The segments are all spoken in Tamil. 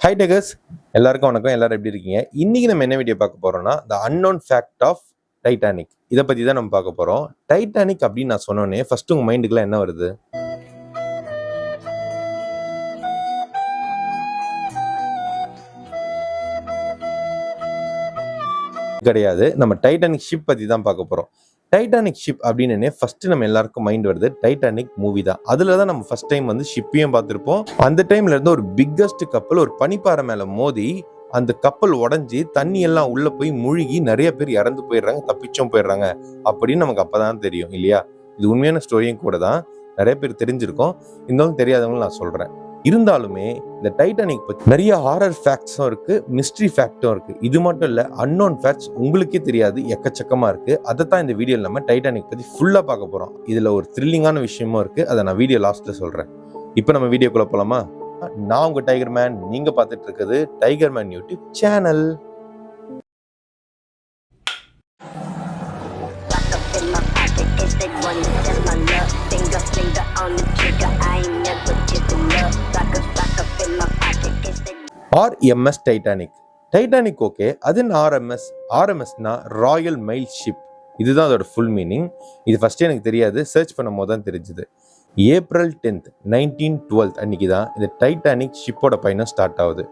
ஹை டெகர்ஸ், எல்லாருக்கும் வணக்கம். எல்லாரும் எப்படி இருக்கீங்க? இன்னைக்கு நம்ம என்ன வீடியோ பார்க்க போறோம்னா, the unknown fact of Titanic. இதை பத்தி தான் நம்ம பார்க்க போறோம். டைட்டானிக் அப்படின்னு நான் சொன்னோன்னே ஃபர்ஸ்ட் உங்க மைண்டுக்குலாம் என்ன வருது? கிடையாது. நம்ம டைட்டானிக் ஷிப் பத்தி தான் பார்க்க போறோம். டைட்டானிக் ஷிப் அப்படின்னு ஃபர்ஸ்ட் நம்ம எல்லாருக்கும் மைண்ட் வருது டைட்டானிக் மூவி தான். அதுல தான் நம்ம ஃபர்ஸ்ட் டைம் வந்து ஷிப்பையும் பார்த்துருப்போம். அந்த டைம்ல இருந்து ஒரு பிக்கஸ்ட் கப்பல் ஒரு பனிப்பாறை மேல மோதி அந்த கப்பல் உடஞ்சி தண்ணி எல்லாம் உள்ள போய் முழுகி நிறைய பேர் இறந்து போயிடுறாங்க, தப்பிச்சும் போயிடுறாங்க அப்படின்னு நமக்கு அப்பதான் தெரியும் இல்லையா? இது உண்மையான ஸ்டோரியும் கூட தான். நிறைய பேர் தெரிஞ்சிருக்கோம், இருந்தாலும் தெரியாதவங்களும் நான் சொல்றேன். இருந்தாலுமே இந்த டைட்டானிக் பத்தி நிறைய ஹாரர் ஃபேக்ட்ஸும் இருக்கு, மிஸ்ட்ரி ஃபேக்டும் இருக்கு. இது மட்டும் இல்ல, அன்னோன் ஃபேக்ட்ஸ் உங்களுக்கே தெரியாது எக்கச்சக்கமா இருக்கு. அதை தான் இந்த வீடியோல நம்ம டைட்டானிக் பத்தி ஃபுல்லா பார்க்க போறோம். இதுல ஒரு த்ரில்லிங்கான விஷயமும் இருக்கு, அதை நான் வீடியோ லாஸ்ட்ல சொல்றேன். இப்போ நம்ம வீடியோக்குள்ள போலாமா? நான் உங்க டைகர் மேன், நீங்க பார்த்துட்டு இருக்கிறது tiger man YouTube channel. RMS Titanic. Titanic okay, அது ஆர்எம்எஸ். ஆர்எம்எஸ்னா ராயல் மெயில் ஷிப். இதுதான் அதோட ஃபுல் மீனிங். இது ஃபர்ஸ்ட் எனக்கு தெரியாது, சர்ச் பண்ணும் போது தான் தெரிஞ்சுது. ஏப்ரல் 10th 1912 அன்னைக்கு தான் இந்த டைட்டானிக் ஷிப்போட பயணம் ஸ்டார்ட் ஆகுது.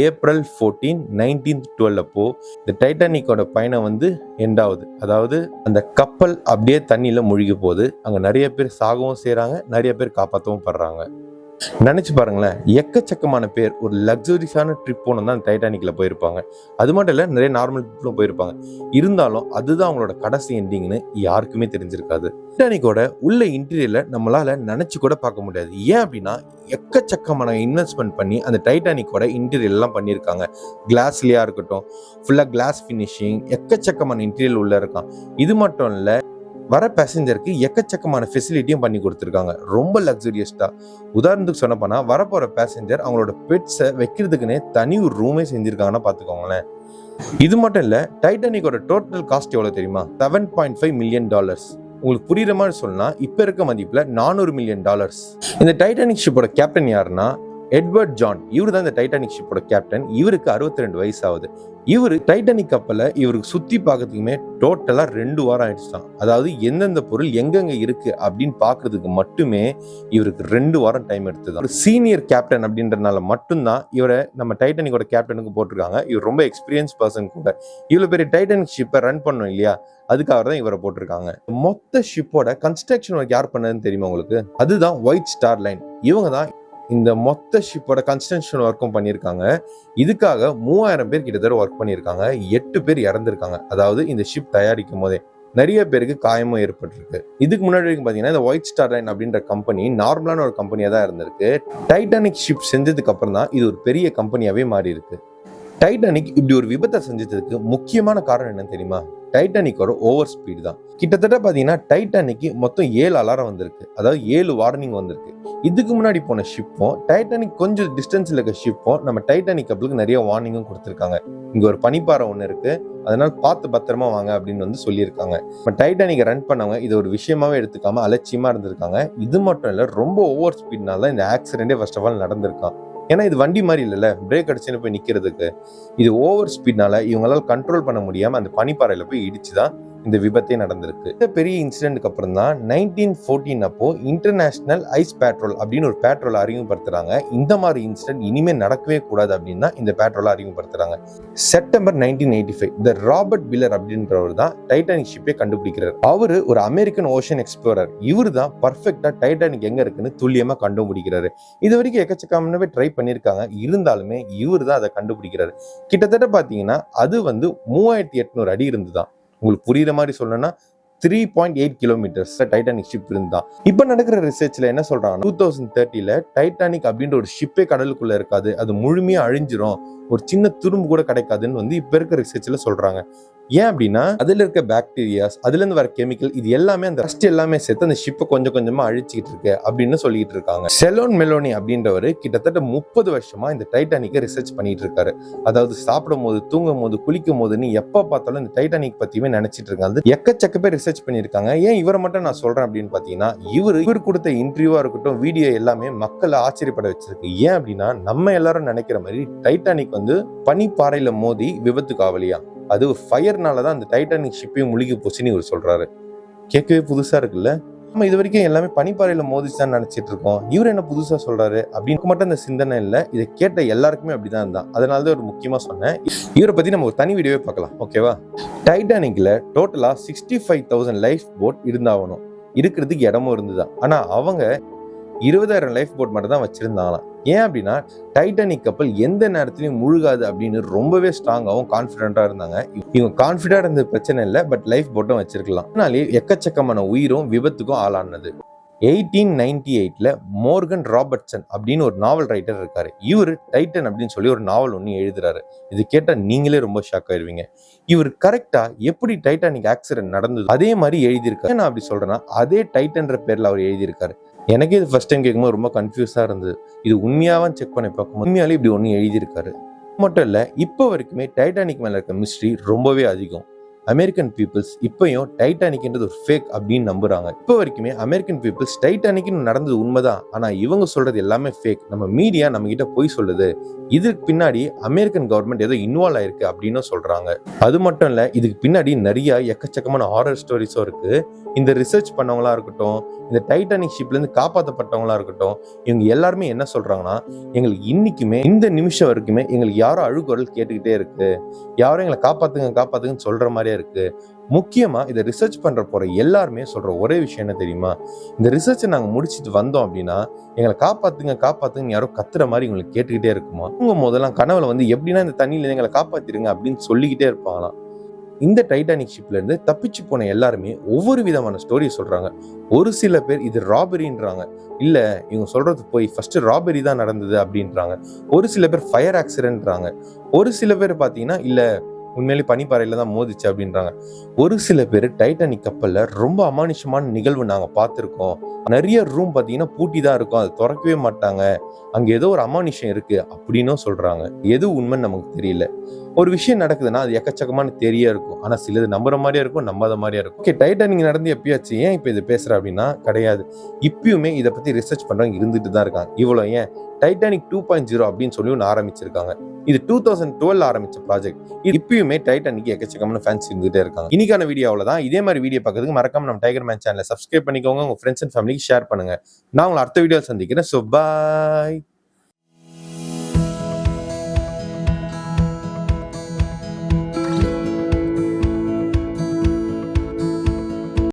ஏப்ரல் 14 1912 அப்போ இந்த டைட்டானிக்கோட பயணம் வந்து எண்ட் ஆகுது. அதாவது அந்த கப்பல் அப்படியே தண்ணியில முழுகி போகுது. அங்க நிறைய பேர் சாகவும் செய்யறாங்க, நிறைய பேர் காப்பாற்றவும் படுறாங்க. நினைச்சு பாருங்களேன், எக்கச்சக்கமான பேர் ஒரு லக்ஸரிஸான ட்ரிப் போனோம் தான் டைட்டானிக்ல போயிருப்பாங்க. அது மட்டும் இல்ல, நிறைய நார்மல் ட்ரிப்லும் போயிருப்பாங்க. இருந்தாலும் அதுதான் அவங்களோட கடைசி எண்டிங்னு யாருக்குமே தெரிஞ்சிருக்காது. டைட்டானிக்கோட உள்ள இன்டீரியர்ல நம்மளால நினைச்சு கூட பார்க்க முடியாது. ஏன் அப்படின்னா எக்கச்சக்கமான இன்வெஸ்ட்மெண்ட் பண்ணி அந்த டைட்டானிக்கோட இன்டீரியர் எல்லாம் பண்ணியிருக்காங்க. கிளாஸ்லயா இருக்கட்டும், ஃபுல்லா கிளாஸ் ஃபினிஷிங், எக்கச்சக்கமான இன்டீரியர் உள்ள இருக்கான். இது மட்டும் இல்ல, வர பேசஞ்சருக்கு எக்கச்சக்கமான ஃபெசிலிட்டியும் பண்ணி கொடுத்துருக்காங்க, ரொம்ப லக்ஸரியஸ்டா. உதாரணத்துக்கு சொன்ன போனா, வரப்போற பேசஞ்சர் அவங்களோட பெட்ஸை வைக்கிறதுக்குன்னே தனி ஒரு ரூமே செஞ்சிருக்காங்கன்னா பாத்துக்கோங்களேன். இது மட்டும் இல்ல, டைட்டானிக்கோட டோட்டல் காஸ்ட் எவ்வளவு தெரியுமா? $7.5 million. உங்களுக்கு புரியுற மாதிரி சொன்னா இப்ப இருக்க மதிப்புல $400 million. இந்த டைட்டானிக் ஷிப்போட கேப்டன் யாருன்னா எட்வர்ட் ஜான். இவரு தான் இந்த டைட்டானிக் ஷிப்போட கேப்டன். இவருக்கு 62 வயசு ஆகுது. இவரு டைட்டானிக் கப்பலை இவருக்கு சுத்தி பார்க்கறதுக்குமே டோட்டலா 2 வாரம் ஆயிடுச்சுதான். அதாவது எந்தெந்த பொருள் எங்கெங்க இருக்கு அப்படின்னு பாக்குறதுக்கு மட்டுமே இவருக்கு 2 வாரம் டைம் எடுத்துதான். ஒரு சீனியர் கேப்டன் அப்படின்றதுனால மட்டும்தான் இவரை நம்ம டைட்டானிக்கோட கேப்டனுக்கு போட்டிருக்காங்க. இவர் ரொம்ப எக்ஸ்பீரியன்ஸ் பர்சன் கூட. இவ்வளவு பெரிய டைட்டானிக் ஷிப்பை ரன் பண்ணும் இல்லையா, அதுக்காக தான் இவரை போட்டிருக்காங்க. மொத்த ஷிப்போட கன்ஸ்ட்ரக்ஷன் ஒர்க் யார் பண்ணதுன்னு தெரியுமா உங்களுக்கு? அதுதான் ஒயிட் ஸ்டார் லைன். இவங்க தான் இந்த மொத்த ஷிப்போட கன்ஸ்ட்ரக்ஷன் ஒர்க்கும் பண்ணியிருக்காங்க. இதுக்காக 3000 பேர் கிட்டத்தட்ட ஒர்க் பண்ணியிருக்காங்க. 8 பேர் இறந்துருக்காங்க. அதாவது இந்த ஷிப் தயாரிக்கும் போதே நிறைய பேருக்கு காயமும் ஏற்பட்டிருக்கு. இதுக்கு முன்னாடி வரைக்கும் பாத்தீங்கன்னா இந்த ஒயிட் ஸ்டார் லைன் அப்படின்ற கம்பெனி நார்மலான ஒரு கம்பெனியா தான் இருந்திருக்கு. டைட்டானிக் ஷிப் செஞ்சதுக்கு அப்புறம் தான் இது ஒரு பெரிய கம்பெனியாவே மாறி இருக்கு. டைட்டானிக் இப்படி ஒரு விபத்தை செஞ்சதுக்கு முக்கியமான காரணம் என்னன்னு தெரியுமா? டைட்டானிக்கோட ஓவர் ஸ்பீட் தான். கிட்டத்தட்ட பாத்தீங்கன்னா டைட்டானிக்கு மொத்தம் 7 அலாரம் வந்திருக்கு. அதாவது 7 வார்னிங் வந்திருக்கு. இதுக்கு முன்னாடி போன ஷிப்பும் டைட்டானிக் கொஞ்சம் டிஸ்டன்ஸ்ல இருக்க ஷிப்பும் நம்ம டைட்டானிக் கப்பலுக்கு நிறைய வார்னிங்கும் கொடுத்துருக்காங்க. இங்க ஒரு பனிப்பாறை ஒண்ணு இருக்கு, அதனால பார்த்து பத்திரமா வாங்க அப்படின்னு வந்து சொல்லியிருக்காங்க. இப்போ டைட்டானிக்கை ரன் பண்ணவங்க இது ஒரு விஷயமாவே எடுத்துக்காம அலட்சியமா இருந்திருக்காங்க. இது மட்டும் இல்ல, ரொம்ப ஓவர் ஸ்பீட்னால தான் இந்த ஆக்சிடென்டே ஃபர்ஸ்ட் ஆஃப் ஆல் நடந்திருக்கான். ஏன்னா இது வண்டி மாதிரி இல்லைல்ல, பிரேக் அடிச்சுன்னு போய் நிக்கிறதுக்கு. இது ஓவர் ஸ்பீட்னால இவங்களால கண்ட்ரோல் பண்ண முடியாம அந்த பனிப்பாறையில போய் இடிச்சுதான் இந்த விபத்தே நடந்திருக்கு. இந்த பெரிய இன்சிடென்ட்க்கு அப்புறம் தான் 1914 அப்போ இன்டர்நேஷனல் ஐஸ் பேட்ரோல் அப்படின்னு ஒரு பேட்ரோல் அறிமுகப்படுத்துறாங்க. இந்த மாதிரி இன்சிடென்ட் இனிமே நடக்கவே கூடாது அப்படின்னு தான் இந்த பேட்ரோலை அறிமுகப்படுத்துறாங்க. செப்டம்பர் 1985 இந்த ராபர்ட் வில்லர் அப்படின்றவர் தான் டைட்டானிக் ஷிப்பை கண்டுபிடிக்கிறார். அவரு ஒரு அமெரிக்கன் ஓஷன் எக்ஸ்ப்ளோரர். இவரு தான் பர்ஃபெக்டா டைட்டானிக் எங்க இருக்குன்னு துல்லியமா கண்டுபிடிக்கிறாரு. இது வரைக்கும் எக்கச்சக்கமானவே ட்ரை பண்ணிருக்காங்க, இருந்தாலுமே இவரு தான் அதை கண்டுபிடிக்கிறாரு. கிட்டத்தட்ட பாத்தீங்கன்னா அது வந்து 3800 அடி இருந்துதான். உங்களுக்கு புரியுற மாதிரி சொல்லணும்னா 3.8 கிலோமீட்டர்ஸ் டைட்டானிக் ஷிப் இருந்தான். இப்ப நடக்கிற ரிசர்ச்ல என்ன சொல்றாங்கன்னா 2030 டைட்டானிக் அப்படின்ற ஒரு ஷிப்பே கடலுக்குள்ள இருக்காது, அது முழுமையா அழிஞ்சிரும், ஒரு சின்ன துரும்பு கூட கிடைக்காதுன்னு வந்து இப்ப இருக்க ரிசர்ச்ல சொல்றாங்க. ஏன் அப்படின்னா அதுல இருக்க பாக்டீரியாஸ், அதுல இருந்து வர கெமிக்கல், இது எல்லாமே அந்த ரஸ்ட் எல்லாமே சேர்த்து அந்த ஷிப்பை கொஞ்சம் கொஞ்சமா அழிச்சிட்டு இருக்கு அப்படின்னு சொல்லிட்டு இருக்காங்க. செலோன் மெலோனி அப்படின்றவர் கிட்டத்தட்ட 30 வருஷமா இந்த டைட்டானிக்கை ரிசர்ச் பண்ணிட்டு இருக்காரு. அதாவது சாப்பிடும் போது, தூங்கும் போது, குளிக்கும் போது, நீ எப்ப பார்த்தாலும் இந்த டைட்டானிக் பத்தியுமே நினைச்சிட்டு இருக்காங்க. எக்கச்சக்க பேர் ரிசர்ச் பண்ணிருக்காங்க. ஏன் இவரை மட்டும் நான் சொல்றேன் அப்படின்னு பாத்தீங்கன்னா, இவர் கொடுத்த இன்டர்வியூவா இருக்கட்டும், வீடியோ எல்லாமே மக்களை ஆச்சரியப்பட வச்சிருக்கு. ஏன் அப்படின்னா, நம்ம எல்லாரும் நினைக்கிற மாதிரி டைட்டானிக் வந்து பனிப்பாறையில மோதி விபத்துக்கு ஆவலியா, அது ஒரு ஃபயர்னால தான் அந்த டைட்டானிக் ஷிப்பையும் முழுகி போச்சுன்னு இவர் சொல்றாரு. கேட்கவே புதுசா இருக்குல்ல. நம்ம இது வரைக்கும் எல்லாமே பனிப்பாறையில மோதிச்சான்னு நினைச்சிட்டு இருக்கோம். இவர் என்ன புதுசா சொல்றாரு அப்படின்னு மட்டும் அந்த சிந்தனை இல்லை, இதை கேட்ட எல்லாருக்குமே அப்படிதான் இருந்தான். அதனாலதான் ஒரு முக்கியமா சொன்னேன். இவரை பத்தி நம்ம ஒரு தனி வீடியோவே பார்க்கலாம், ஓகேவா? டைட்டானிக்ல டோட்டலா 65,000 லைஃப் போட் இருந்தாகணும். இருக்கிறதுக்கு இடமும் இருந்துதான். ஆனா அவங்க 20,000 லைஃப் போட் மட்டும் தான் வச்சிருந்தாங்களாம். ஏன் அப்படின்னா, டைட்டானிக் கப்பல் எந்த நேரத்திலையும் முழுகாது அப்படின்னு ரொம்பவே ஸ்ட்ராங்காகவும் கான்ஃபிடென்ட்டா இருந்தாங்க. இவங்க கான்ஃபிடென்ட் இருந்த பிரச்சனை இல்லை, பட் லைஃப் போட்டும் வச்சிருக்கலாம். அதனாலே எக்கச்சக்கமான உயிரும் விபத்துக்கும் ஆளானது. 1898ல மோர்கன் ராபர்ட்சன் அப்படின்னு ஒரு நாவல் ரைட்டர் இருக்காரு. இவர் டைட்டன் அப்படின்னு சொல்லி ஒரு நாவல் ஒன்று எழுதுறாரு. இது கேட்டா நீங்களே ரொம்ப ஷாக் ஆயிருவீங்க. இவர் கரெக்டா எப்படி டைட்டானிக் ஆக்சிடென்ட் நடந்தது அதே மாதிரி எழுதியிருக்காரு. நான் அப்படி சொல்றேன்னா, அதே டைட்டன்ற பேர்ல அவர் எழுதியிருக்காரு. எனக்கே இது ஃபர்ஸ்ட் டைம் கேட்கும்போது ரொம்ப கன்ஃபியூஸா இருந்தது. இது உண்மையாவும் செக் பண்ணி பார்க்கும்போது உண்மையாலே இப்படி ஒன்று எழுதியிருக்காரு. மட்டும் இல்ல, இப்போ வரைக்குமே டைட்டானிக் மேல இருக்க மிஸ்ட்ரி ரொம்பவே அதிகம். அமெரிக்கன் பீப்புள்ஸ் இப்பயும் டைட்டானிக்ன்றது ஒரு ஃபேக் அப்படின்னு நம்புறாங்க. இப்போ வரைக்குமே அமெரிக்கன் பீப்புள்ஸ் டைட்டானிக்னு நடந்தது உண்மைதான், ஆனா இவங்க சொல்றது எல்லாமே ஃபேக், நம்ம மீடியா நம்ம கிட்ட போய் சொல்லுது, இதுக்கு பின்னாடி அமெரிக்கன் கவர்மெண்ட் ஏதோ இன்வால்வ் ஆயிருக்கு அப்படின்னு சொல்றாங்க. அது மட்டும் இல்ல, இதுக்கு பின்னாடி நிறைய எக்கச்சக்கமான ஹாரர் ஸ்டோரிஸும் இருக்கு. இந்த ரிசர்ச் பண்ணவங்களா இருக்கட்டும், இந்த டைட்டானிக் ஷிப்ல இருந்து காப்பாற்றப்பட்டவங்களா இருக்கட்டும், இவங்க எல்லாருமே என்ன சொல்றாங்கன்னா, எங்களுக்கு இன்னைக்குமே இந்த நிமிஷம் வரைக்குமே எங்களுக்கு யாரும் அழுகுரல் கேட்டுக்கிட்டே இருக்கு, யாரும் எங்களை காப்பாத்துங்கன்னு சொல்ற மாதிரியே இருக்கு. முக்கியமா இதை ரிசர்ச் பண்ற போற எல்லாருமே சொல்ற ஒரே விஷயம் என்ன தெரியுமா, இந்த ரிசர்ச்சை நாங்க முடிச்சுட்டு வந்தோம் அப்படின்னா எங்களை காப்பாத்துங்க யாரோ கத்துற மாதிரி உங்களுக்கு கேட்டுக்கிட்டே இருக்குமா. உங்க முதல்லாம் கனவுல வந்து எப்படின்னா இந்த தண்ணியில எங்களை காப்பாத்திருங்க அப்படின்னு சொல்லிக்கிட்டே இருப்பாங்களாம். இந்த டைட்டானிக் ஷிப்ல இருந்து தப்பிச்சு போன எல்லாருமே ஒவ்வொரு விதமான ஸ்டோரி சொல்றாங்க. ஒரு சில பேர் இது ராபரின்றாங்க, இல்ல இவங்க சொல்றது போய் ஃபர்ஸ்ட் ராபரி தான் நடந்தது அப்படின்றாங்க. ஒரு சில பேர் ஃபயர் ஆக்சிடென்ட்றாங்க. ஒரு சில பேர் பாத்தீங்கன்னா இல்ல உண்மையிலே பனிப்பாறையில தான் மோதிச்சு அப்படின்றாங்க. ஒரு சில பேர் டைட்டானிக் கப்பல்ல ரொம்ப அமானுஷமான நிகழ்வு நாங்க பார்த்திருக்கோம், நிறைய ரூம் பாத்தீங்கன்னா பூட்டி தான் இருக்கும், அதை திறக்கவே மாட்டாங்க, அங்க ஏதோ ஒரு அமானுஷம் இருக்கு அப்படின்னும் சொல்றாங்க. எது உண்மைன்னு நமக்கு தெரியல. ஒரு விஷயம் நடக்குதுன்னா அது எக்கச்சக்கமான தெரிய இருக்கும், ஆனா சிலது நம்புற மாதிரியா இருக்கும், நம்பாத மாதிரியா இருக்கும். ஓகே, டைட்டானிக் நடந்து எப்பயாச்சு, ஏன் இப்ப இது பேசுற அப்படின்னா கிடையாது, இப்பயுமே இதை பத்தி ரிசர்ச் பண்றவங்க இருந்துட்டு தான் இருக்காங்க. இவ்வளவு ஏன் டைட்டானிக் 2.0 அப்படின்னு சொல்லி ஒன்று ஆரம்பிச்சிருக்காங்க. இது 2012 ஆரம்பிச்ச ப்ராஜெக்ட். இப்பயுமே டைட்டானிக் எக்கச்சக்கமான ஃபேன்ஸ் இருந்துட்டே இருக்காங்க. இன்னைக்கான வீடியோ அவ்வளவுதான். இதே மாதிரி வீடியோ பார்க்கறதுக்கு மறக்காம நம்ம டைகர் மேன் சேனலை சப்ஸ்கிரைப் பண்ணிக்கோங்க, உங்க ஃப்ரெண்ட்ஸ் அண்ட் ஃபேமிலிக்கு ஷேர் பண்ணுங்க. நான் உங்களை அடுத்த வீடியோ சந்திக்கிறேன். So bye.